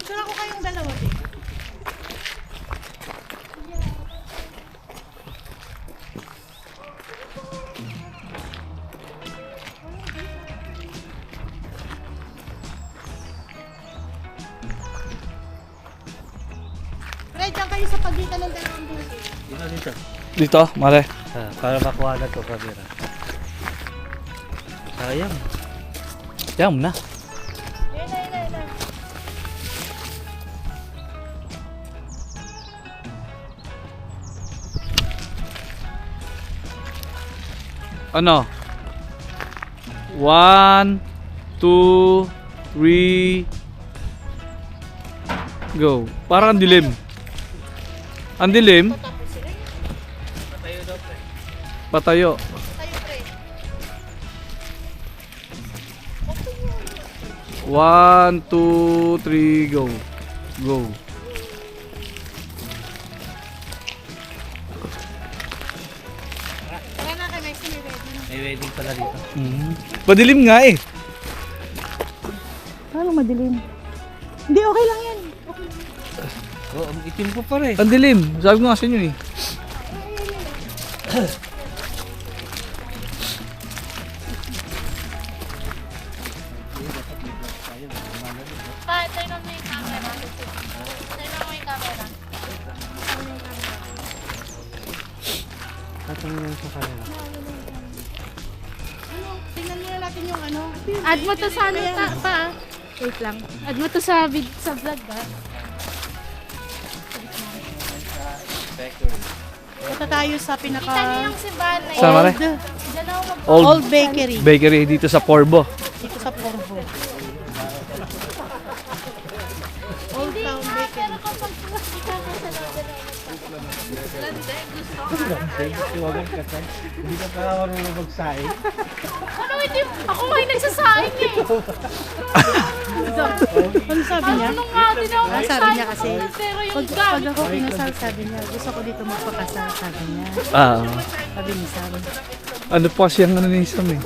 Picture ako kayong dalawa, te. Fred, dyan kayo sa pagitan ng dalawang building. Dito. Dito, mare. Para makuha na ito camera. Sayang. Yan na. Yan. Ano? 1, 2, 3, go. Parang ang dilim. Ang dilim. Tapos sila yun. Patayo daw pre. Patayo. Tayo, Fred. 1, 2, 3, go. Go. Tara na kay Messi, may ready na. May wedding pala dito. Madilim nga eh. Paano madilim? Hindi, okay lang yan. Oh, ang itim ko pa rin. Ang dilim. Sabi ko nga sa inyo eh. Pa, tayo mo yung camera. Tayo mo yung camera. Tatanungin sa kanila. Tingnan muna natin yung ano. Add mo to sa ano pa. Wait lang. Add mo to sa vlog ba? Punta tayo sa pinaka... Kita niyo yung simbahan na Saan, Mare? Diyan ako mag- Old Bakery. Bakery dito sa Porbo. Dito sa Porbo. Old Hindi Town nga, Bakery. pero kapag hindi ka kasalanan Hindi ka pa marunong magsaing. Ano hindi? Ako nga yung nagsasaing eh. Ano sabi niya? Ano nga din ako Ah, sabi nagsasaing niya kasi, pero yung Pag gamit ako kinasal, sabi niya, gusto ko dito magpakasal, sabi niya. Ah. Sabi ni Sam. Ano pa siyang ano ni Sam eh.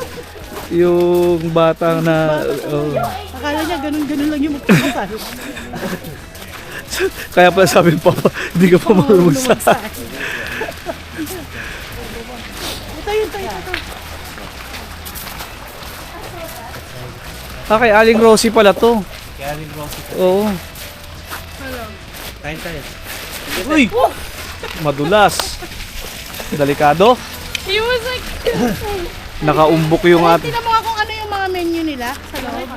Yung bata na... oh. Akala niya ganun-ganun lang yung magpakasal. Kaya pala sabi pa, hindi ka pa marunong sa... Ito yun, ito. Ah, kay Aling Rosie pala to. Kaya rin mo. Oo. Kain tayo. Uy! Madulas. Delikado. He was like, Nakaumbok yung Ay, at... tingnan mo nga kung ano yung mga menu nila sa loob.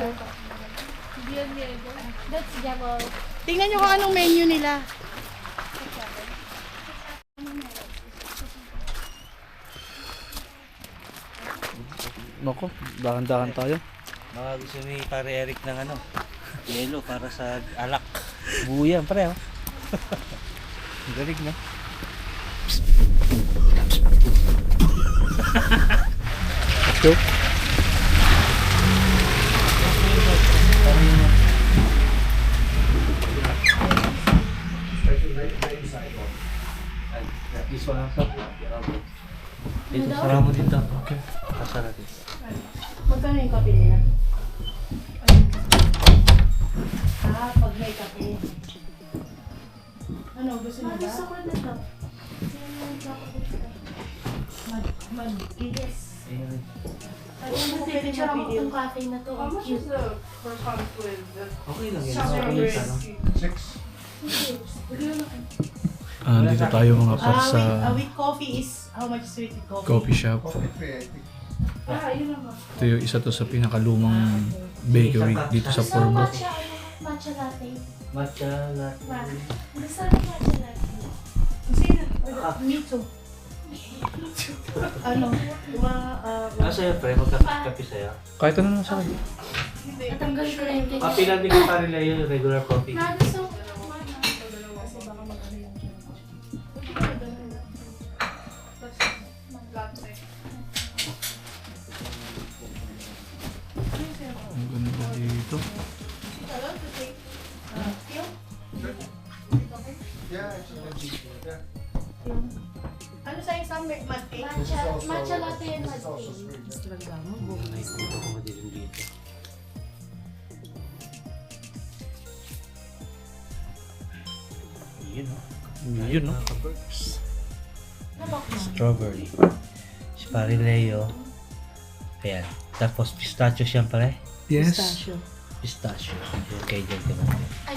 that's Jamal. Tingnan nyo kung anong menu nila. Nako, dahan-dahan tayo. Mga gusto ni pare Eric ng ano. Yelo para sa alak. Buyan pare oh. Ang galing na. Go. Dito, sarap mo dito. Okay. Kasar natin. Magkano yung kape nila? Ah, pag may kape. Ano, gusto nyo ba? Gusto ko na to. Yes. Ayun. Picture ako itong cafe na to. Ang cute. Okay lang yan. Okay lang ano. Dito tayo mga paps sa With coffee is, how much is with coffee? coffee shop. Ito yung isa to sa pinakalumang bakery dito sa Porbo. Matcha latte. Matcha latte. Gusto ko matcha latte. Sino? Me too. Ano? Ah, sa'yo pre, magkakape sa'yo. Kahit ano na sa akin. Natanggal ko na yung cake. Kape lang din ko pa rin yung regular coffee. Na gusto ko. Ang ganda dito. Ano sa isang mad cake? Matcha latte and mud cake. Nakikita ko madilim dito. Yun o. Yun, no? Strawberry. Si Pare Leo. Ayan. Tapos pistachio siyempre. Yes. Pistachio. Okay, dyan ka naman. Ay,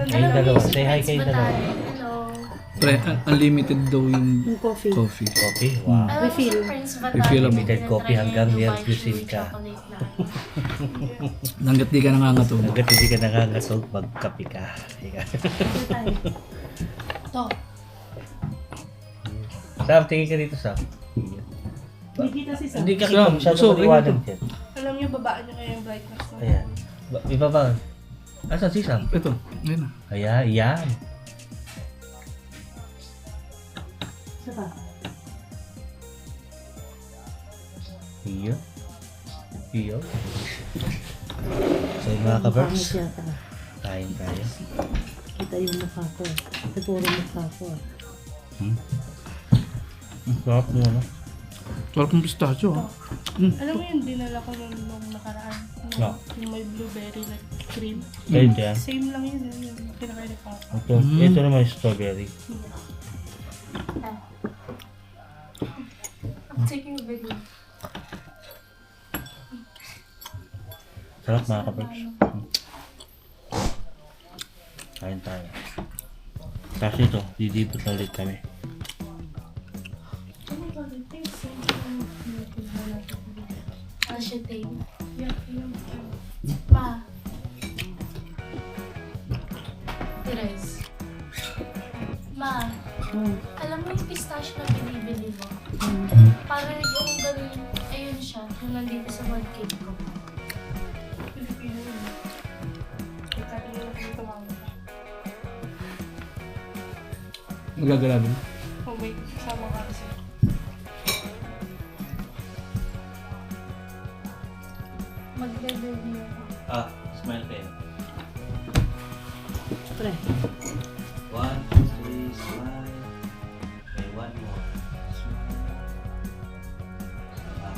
Kayong dalawa. Say hi kayong dalawa. Hello. Pre, unlimited daw yung Coffee. coffee. Coffee? Wow. Alam mo si Prince Batali, Refill mo. Limited coffee hanggang yung Real white Cuisine sugar ka. chocolate lang. Hanggat di ka nangangatog. Hanggat hindi ka nangangasog, magkape ka. Higa. To. Sam, tingin ka dito, Sam. Hindi si Sam. Hindi ka kita Sam, masyado gusto, maliwanag dyan. Alam niyo, babaan niyo ngayon yung brightness ko. Ayan. Iba ba? Asan si Sam? Ito, ayun na. Ayan, yan. Isa pa. Iyo. Iyo. So yung mga ka-birds, Yata. kain tayo. Kita yung mukha ko. Ito puro mukha ko. Ang sarap mo, no? Sarap ng pistachio, ha? Alam mo yung dinala ko nung nakaraan? No. Yung may blueberry na cream. Kain yan. Same lang yun. Yung kinakain ko. Ito naman yung strawberry. I'm taking a video. Sarap mga ka-birds. Kain tayo. Tapos ito, didibot na ulit kami. Ano siya, Dave? Ma. Therese. Ma. Alam mo yung pistachio na binibili mo? Para yung ganun, ayun siya, yung nandito sa bird cake ko. Pilipino yun. Sabi nila kung tumawag. Magagala din. Oh wait, kasama ka kasi. Magbe-review ako. Ah, smile kayo. Pre. 1, 2, 3, smile. Okay, one more. Smile. Ah.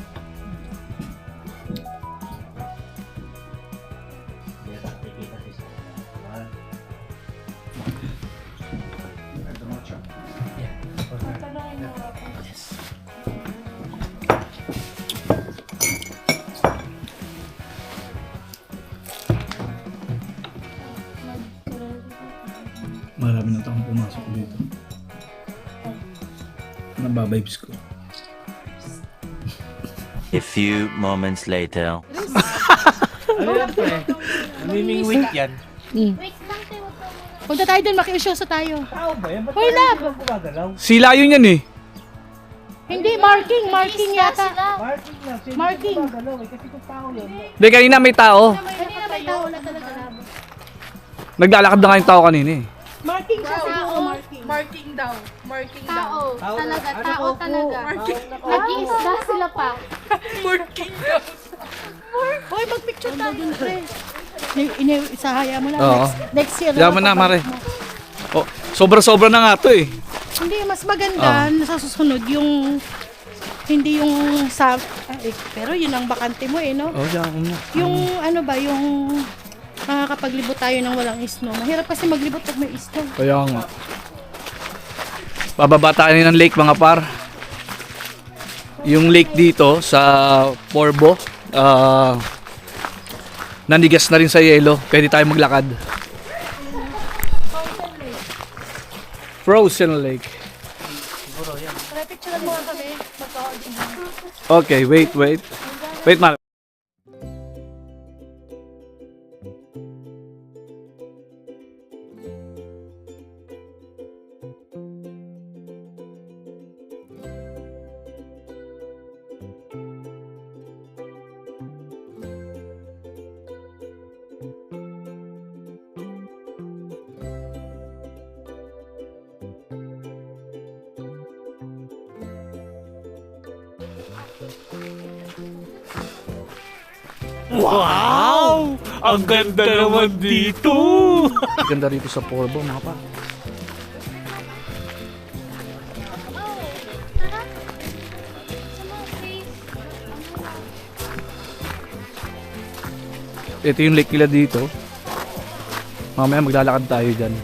Hindi na nakikita si Sam. 1. Yeah. Tatanungin mo ako. Marami na taong pumasok dito. Nababibes ko. A few moments later. Ano yan, pre? Namimingwit yan. Wait lang, tayo. Wag ka muna. Punta tayo dun, makiusyoso tayo. Tao ba yan? Ba't Hoy, love! parang gumagalaw? Sila yun yan eh. Hindi, marking Please yata. sila. Marking lang. Sino Marking. gumagalaw eh? Kasi kung tao yun. Hindi, kanina may tao. Kanina may tao na talaga. Naglalakad na nga yung tao kanina eh. Marking siya siguro, marking. Marking daw. Marking daw. Tao, talaga, Ano tao po? talaga. Marking. Nag-iisda sila pa. Marking daw. Hoy, mag-picture tayo. Isahaya mo na. Oo. Next year. Yaman na, Mare. Oh, sobra-sobra na nga to eh. Hindi, mas maganda sa susunod yung hindi yung sa pero yun ang bakante mo eh, no? Oh, diyan ako na. Yung ano ba, yung makakapaglibot tayo ng walang isno. Mahirap kasi maglibot pag may isno. Kaya nga. Bababa tayo ng lake mga par. Yung lake dito sa Porbo, nanigas na rin sa yelo. Pwede tayo maglakad. Frozen lake. Tara, picturean mo nga kami. Magka-audience. Okay, wait. Wait, Mar. Wow! Ang ganda naman dito! Ganda rito sa Porbo mga par. Tara. Come on, please. Ito yung lake nila dito. Mamaya maglalakad tayo dyan.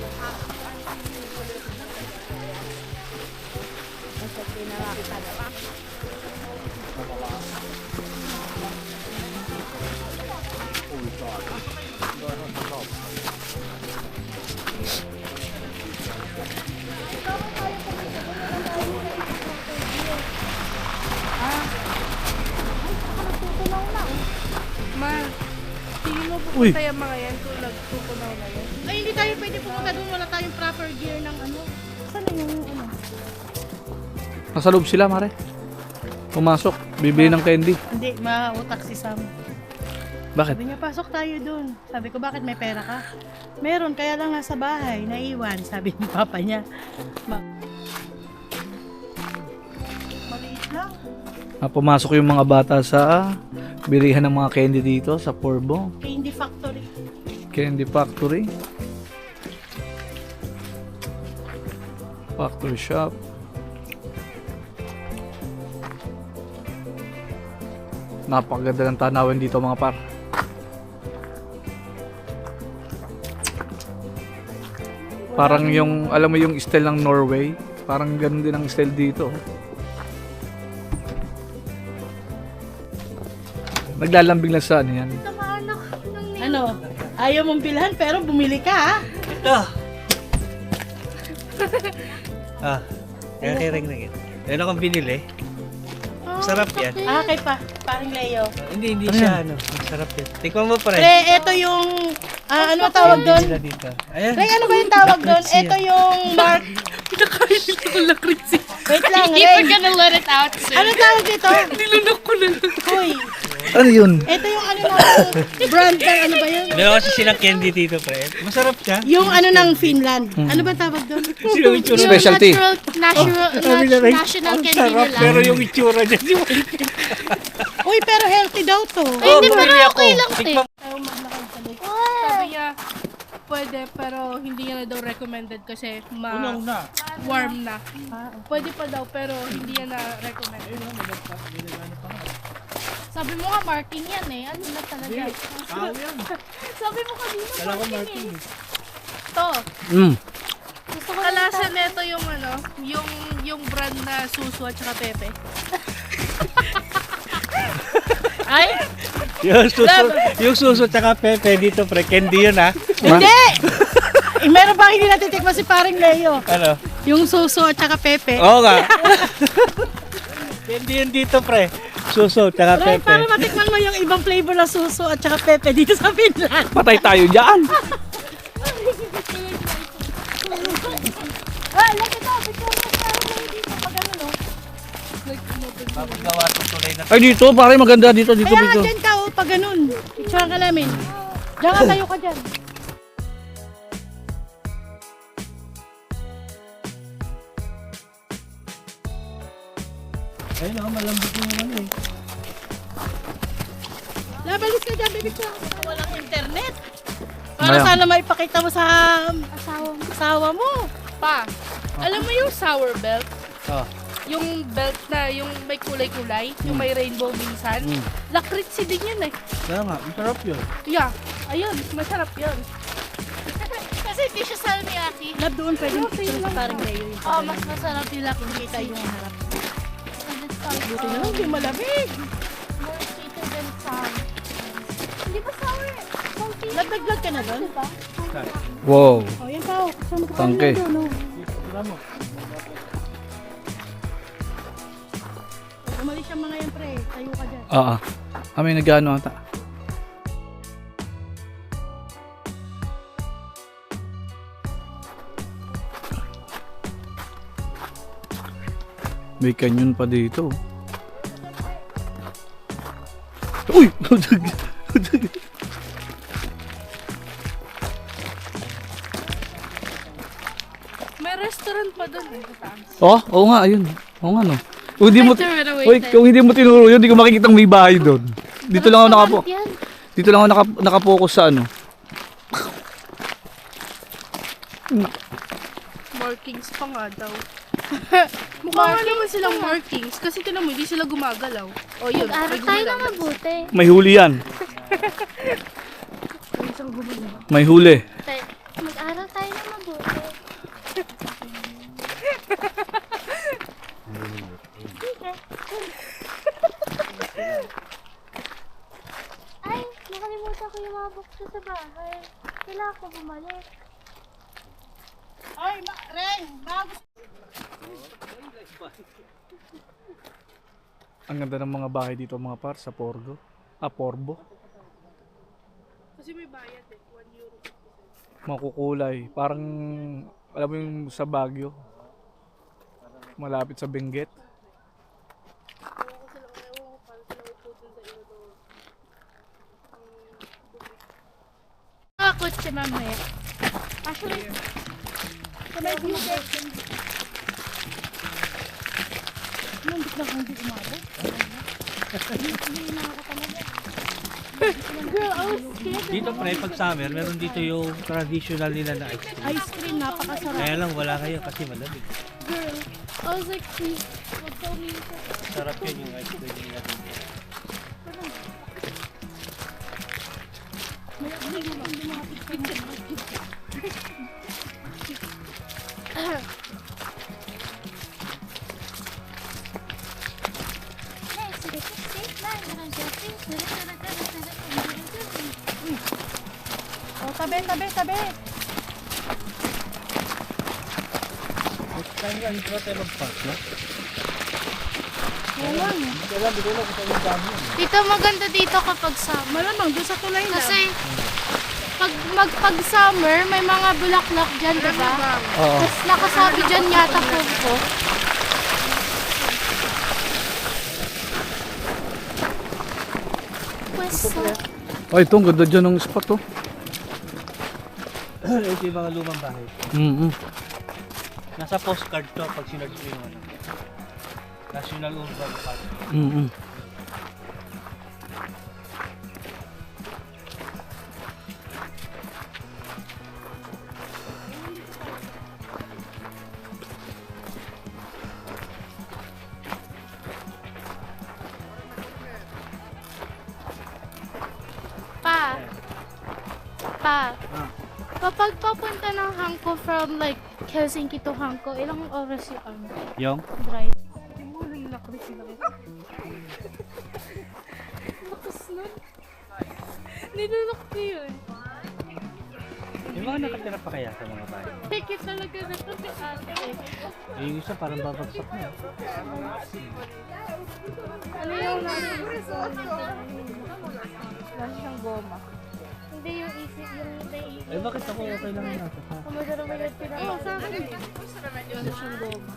Uy. Pupunta yung mga yan kung nagtutunaw na yan. Ay, hindi tayo pwede pumunta doon. Wala tayong proper gear ng ano. Saan na yung ano? Nasa loob sila, Mare. Pumasok. Bibili ng candy. Hindi, mautak si Sam. Bakit? Sabi niya, pasok tayo doon. Sabi ko, bakit may pera ka? Meron, kaya lang nasa bahay, naiwan. Sabi ni papa niya. Maliit lang. Pumasok yung mga bata sa bilihan ng mga candy dito sa Porbo. Candy Factory. Candy Factory. Factory shop. Napakaganda ng tanawin dito mga par. Parang yung, alam mo yung style ng Norway, parang ganun din ang style dito. Naglalambing lang sa ano yan. Kamaanak ng nilo. Ano? Ayaw mong bilhan pero bumili ka ha? Ito! Kaya ring na yan. Meron akong binili. Masarap yan. Ah, kay paring Leo. Hindi siya ano. Masarap yan. Tikman mo pre. Pre, ito yung, ano ang tawag doon? Sila dito. Ayan. Pre, ano ba yung tawag doon? Lakritsi Ito yung mark. Pinakain nito ng lakritsi. Wait lang, We're Ray. gonna let it out soon. Ano tawag dito? Nilunok ko na. Hoy, Ano yun? ito yung ano ng brand ng ano ba yun? Meron kasi silang candy dito pre. Masarap siya. Yung ano ng Finland. Ano ba tawag doon? Sino yung itsura? Specialty. National candy nila. Pero yung itsura niya. Uy, pero healthy daw to. Ay, hindi bumili pero ako. okay lang te. Tikman Ayaw maglakad sa lake. Sabi niya, pwede pero hindi niya na daw recommended kasi warm na. Pwede pa daw pero hindi niya na recommended. Sabi mo nga marking yan eh. Ano na talaga? Sabi mo kanina marking eh. To, Gusto ko kalasa nito yung ano, yung brand na Susu at saka Pepe. Ay, yung suso tsaka pepe dito pre. Candy yun ha. hindi! Meron bang hindi natitikman si paring Leo? Ano? Yung suso at saka pepe. Oo nga. Candy yun dito pre. Suso tsaka Ray, pepe. para matikman mo yung ibang flavor ng suso at saka pepe dito sa Finland. Patay tayo dyan. Lagi ito. Picture mo sa akin dito. Pag ano no? Mapagawa itong tulay na. Ay dito, pare maganda dito, dito, Kaya dito. nga dyan ka, oh, pag ganun. Picturean ka namin. Diyan ka, tayo ka dyan. Ayun o, malambot yung ano eh. Labalis ka dyan, baby ko. Walang internet. Para Ngayon. sana maipakita mo sa asawa mo. Pa, alam mo yung sour belt? Oh. Yung belt na yung may kulay-kulay, yung may rainbow minsan. Lakritsi din yun eh. Kaya nga, masarap yun. Yeah, ayun, masarap yun. Kasi hindi siya salmiaki. Lab doon pwede picture sa parang Leo. Yung Oh, mas masarap yung kita yung harap. Buti na lang, hindi malamig. More sweeter than sour. Hindi ba sour? Salty. Nagdaglag ka na doon? Diba? Wow. Oh, yan tao. Kasama ko Tangke. Umalis yung mga yan, pre. Tayo ka dyan. Kami nag-ano ata. May canyon pa dito. Uy! May restaurant pa doon eh, sa taas. Oo nga, ayun. Oo nga no. Kung hindi mo, Throw it away, uy, Ted. kung hindi mo tinuro yun, hindi ko makikita may bahay doon. Dito lang ako Restaurant yan. dito lang ako nakapokus sa ano. Markings pa nga daw. Mukha nga naman silang markings kasi tinan mo, hindi sila gumagalaw. O yun, Mag-aral may tayo na gumalaw. mabuti. May huli yan. May huli. Mag-aral tayo na mabuti. Ay, nakalimutan ko yung mga books ko sa bahay. Kailangan ko bumalik. Ay, Ren, bago. Ang ganda ng mga bahay dito mga par sa Porgo. Porbo. Kasi may bayad eh, 1 euro. Makukulay. Parang, alam mo yung sa Baguio. Malapit sa Benguet. Ewan ko paano sila upo dun sa ilo doon. Nakakot si mamaya. Actually, kamay ko hindi na kung hindi umabot. Girl, I was scared. Dito pre, pag summer, meron dito yung traditional nila na ice cream. Ice cream, napakasarap. Kaya lang wala kayo kasi malamig. Girl, I was like, please, wag daw minsan. Sarap yun yung ice cream nila dito. Oh, tabi, tabi, tabi. Saan nga, hindi ba tayo mag-park, no? Ewan. Hindi ko lang kung saan yung dami yun. Dito maganda dito kapag summer. Malamang doon sa tulay lang. Kasi pag summer, may mga bulaklak dyan, diba? Oo. Tapos nakasabi dyan yata po ko. Pwesto. Ay, ito, ang ganda dyan ng spot, oh. Ito yung mga lumang bahay. Nasa postcard to pag sinerge mo yung ano. National Urban Park. Pa, kapag papunta ng Hanko from like Helsinki to Hanko, ilang oras yung Yung? drive? Lakas nun. Nilulok ko yun. Yung mga nakatira pa kaya sa mga bahay. Ticket talaga na ito si ate. Yung isa parang babagsak na. Ano yung wala siyang goma. Hindi yung isip, yung naiisip. Eh bakit ako okay lang yun natin? Kumadara-madara sila. Oo, sa akin eh. Wala siyang goma.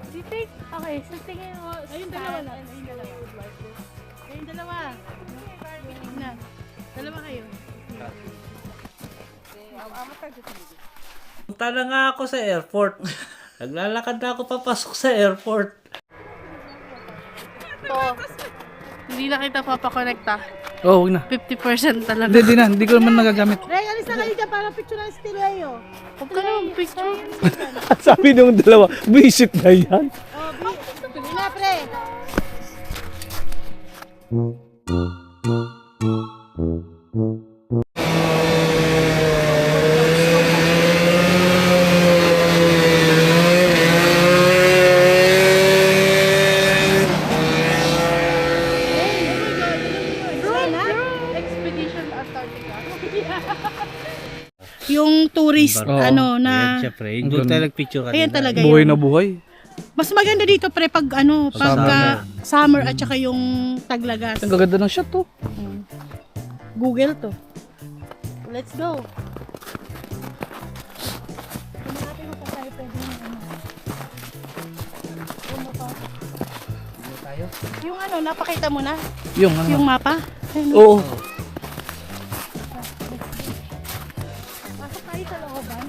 Do you think, okay, so tingin mo, Ayun dalawa na. Ayun dalawa. Ayun dalawa. Na. Dalawa kayo. Punta na nga ako sa airport. Naglalakad na ako papasok sa airport. Hindi na kita papakonekta. Oh, huwag na. 50% talaga. Hindi na. Hindi ko naman nagagamit. Ray, alis na kayo dyan para picture ng Stileo. Huwag ka naman picture. Sabi nung dalawa, visit na yan. Sige na, pre. Expedition Antarctica. Yung tourist, Oo. ano, Ayan, na... syempre. Yung doon tayo nag-picture kanina. Ayan talaga Buhay yun. na buhay. Mas maganda dito, pre, pag ano, pag summer at saka yung taglagas. Ang gaganda ng shot, oh. Google to. Let's go. Yung ano, napakita mo na? Yung ano. Yung mapa? Ayun, Oo. pasok tayo sa looban.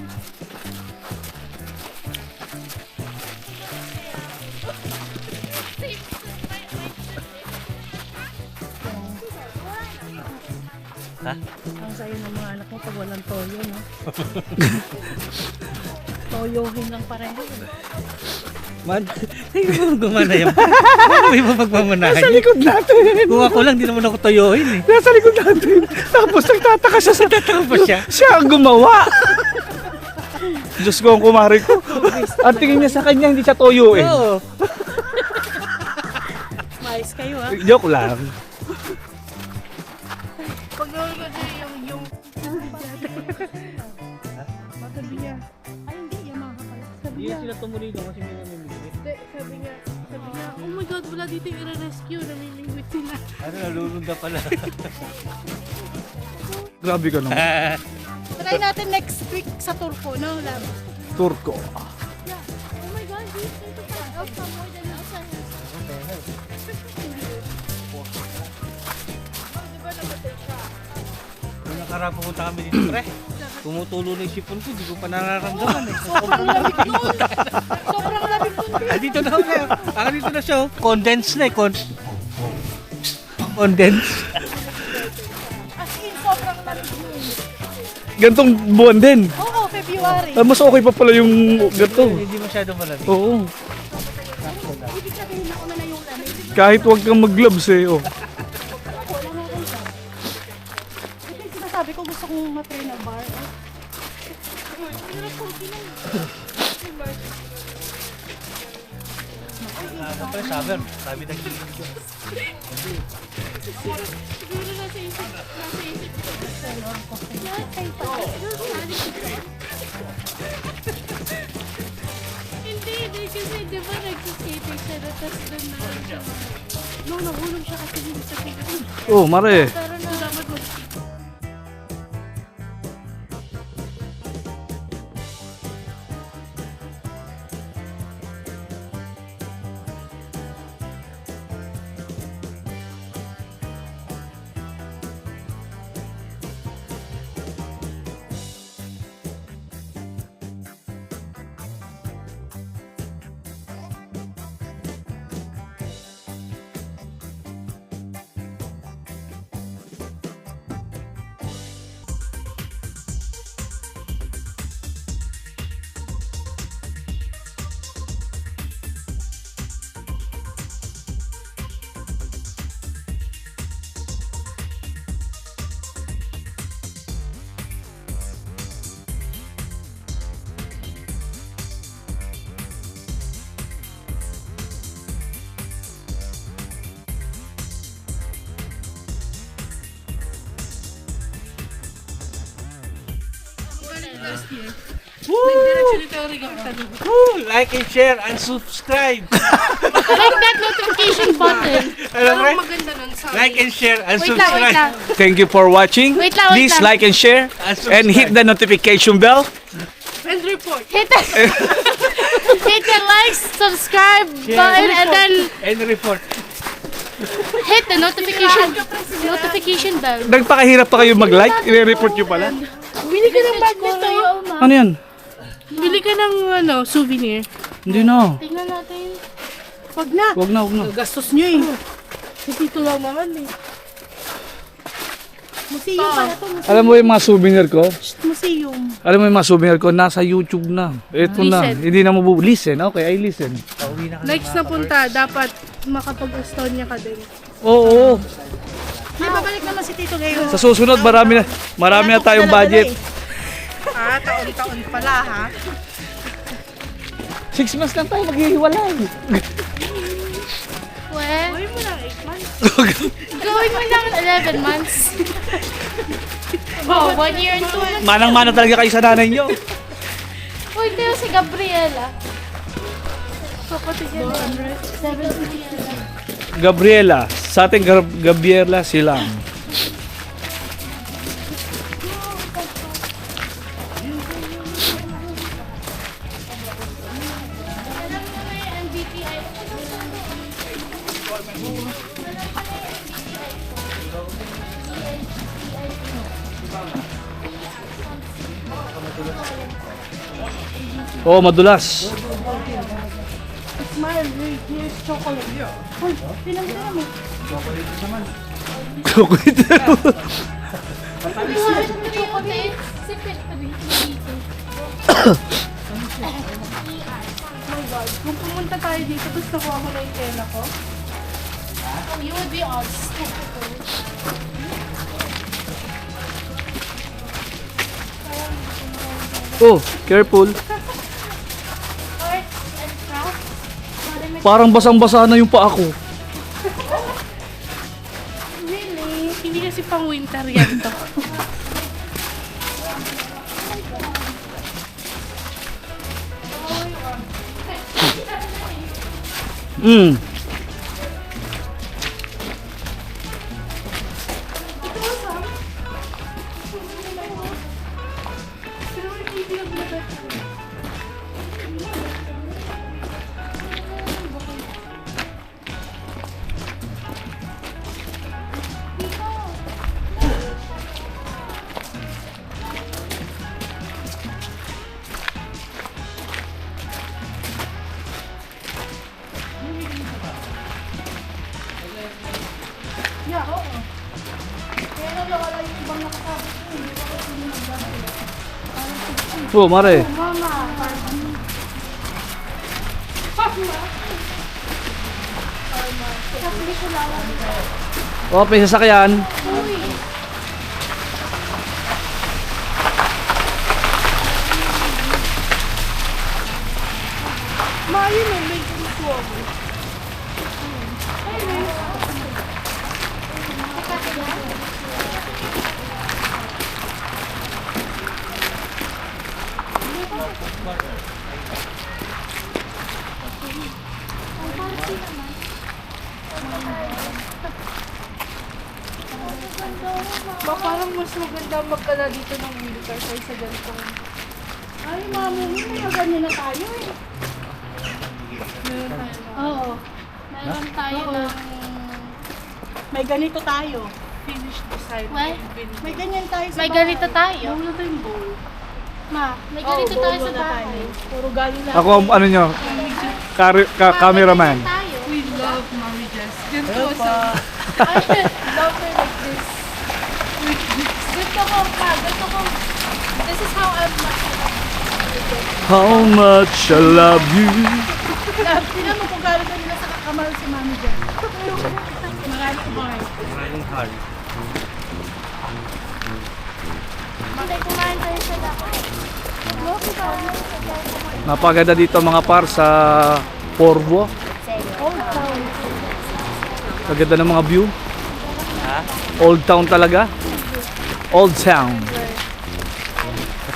Ha? Ang sayo ng mga anak mo pag walang toyo, no? Toyohin lang pareho. Man, hindi mo gumana yan. Ano may mapagmamanahan Sa niya? likod natin. Kung ako lang, di naman ako toyohin eh. Nasa likod natin. Tapos nagtataka siya sa Tataka pa siya. Siya ang gumawa. Diyos ko ang kumari ko. Ang tingin niya sa kanya, hindi siya toyo eh. Oo. Mais kayo, ha? Joke lang. Pag nanonood ko yung Sabi niya. Ay, hindi. Yamaha pala. Sabi Hindi niya. na sila tumuli doon kasi may namimili. sabi niya, oh my God, susunod mula dito yung i-rescue, namimingwit sila. Ano, nalulunda pala. Grabe ka naman. Try natin next week sa Turco, no, love? Turko. Oh my God, these need to find out for more than outside. Nung nakaraan pumunta kami dito, pre. Tumutulo na yung sipon ko, di ko pa nararamdaman eh. Sobrang lamig nun. Sobrang lamig nun. Ah, dito na ulit. Ah, dito na siya. Condense na eh. Condense. As in, sobrang lamig nun. Gantong buwan din. Oo, February. Mas okay pa pala yung ganito. Hindi masyado malamig. Oo. Ibig sabihin na na yung lamig. Kahit wag kang mag-gloves eh. Oh. Ito yung sinasabi ko, gusto kong matry na bar. Ano pa yung summer? Sabi ng Siguro nasa isip ko. Hindi, kasi di ba nagsiskating siya na tapos doon na lang siya. No, nahulog siya kasi hindi sa tingin. Oh, mare. Pero na dapat mag nagdiretso dito ang rigang tanong. like and share and subscribe. Click that notification button. Alam mo? Ang maganda nun sa Like and share and Wait lang, wait lang. subscribe. Thank you for watching. Wait lang, wait Please lang. like and share and hit the notification bell. and report. Hit the, hit the like, subscribe button, and then And report. hit the notification bell. Nagpakahirap pa kayo mag-like, i-report nyo pala. Bili ka ng bag nito. Ano yan? Bili ka ng souvenir. Hindi na. Tingnan natin. Wag na. Wag na, wag na. Gastos nyo eh. Dito lang naman eh. Museum pala to. Alam mo yung mga souvenir ko? Museum. Alam mo yung mga souvenir ko? Nasa YouTube na. Ito na. Listen. Hindi na listen. Okay, I listen. Pauwi na kami. Next na punta, dapat makapag-Estonia ka din. Oo. May babalik naman si Tito ngayon. Sa susunod, marami na tayong budget. Ah, taon-taon pala ha. 6 months lang tayo maghihiwalay. Well, Gawin mo lang 8 months. gawin mo lang 11 months. Oh, 1 year and 2 months. Manang-mana talaga kayo sa nanay nyo. Uy, ito yung si Gabriela. Kapatid niya na. 70 Gabriela. Sa ating Gabriela silang. Oh, madulas. Smile, here's chocolate. Uy, pinagdala mo. Chocolate. Sipit pa rin dito. Kung pumunta tayo dito, tapos nakuha ko na yung tela ko. Oh, you would be all stupid. Oh, careful. Arts and crafts. Parang basang-basa na yung paa ko. Really? Hindi kasi pang winter yan to. Yeah, oo. Kaya nawala yung ibang nakasabot ko. Hindi ko kasi nagdahil. Oh, mare. Mama, Sabi ko lang. Oh, may sasakyan. Uy. Ma, yun o, may gusto ako. Ma, parang mas maganda magkala dito ng wheelchair kaysa ganitong. Ay, mami, may ganyan na tayo eh. Meron tayo na Oo. Mayroon tayo Oo. ng... May ganito tayo. finished design. Well, May ganyan tayo sa may bahay. ganito tayo. Wala tayong bowl. Ma, may ganito Oo, tayo bowl sa na bahay. tayo. Puro galing lang. Ako ang ano nyo, cameraman. Tayo. We love Mommy Jess. Ganito Hello sa... pa. I love her like this. Gusto ko pa, gusto ko. This is how I'm How much I love you. Tingnan mo kung galing kanila sa kakamal si mami dyan. Marami ko ba Maraming hard. Hindi, kumain tayo sa lahat. Napaganda dito mga par sa Porvo. Kaganda ng mga view. Ha? Old town talaga. Old town.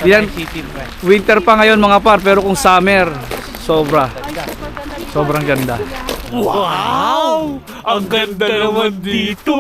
Yan, City ba? winter pa ngayon mga par, pero kung summer, sobrang ganda. Wow! Ang ganda naman dito!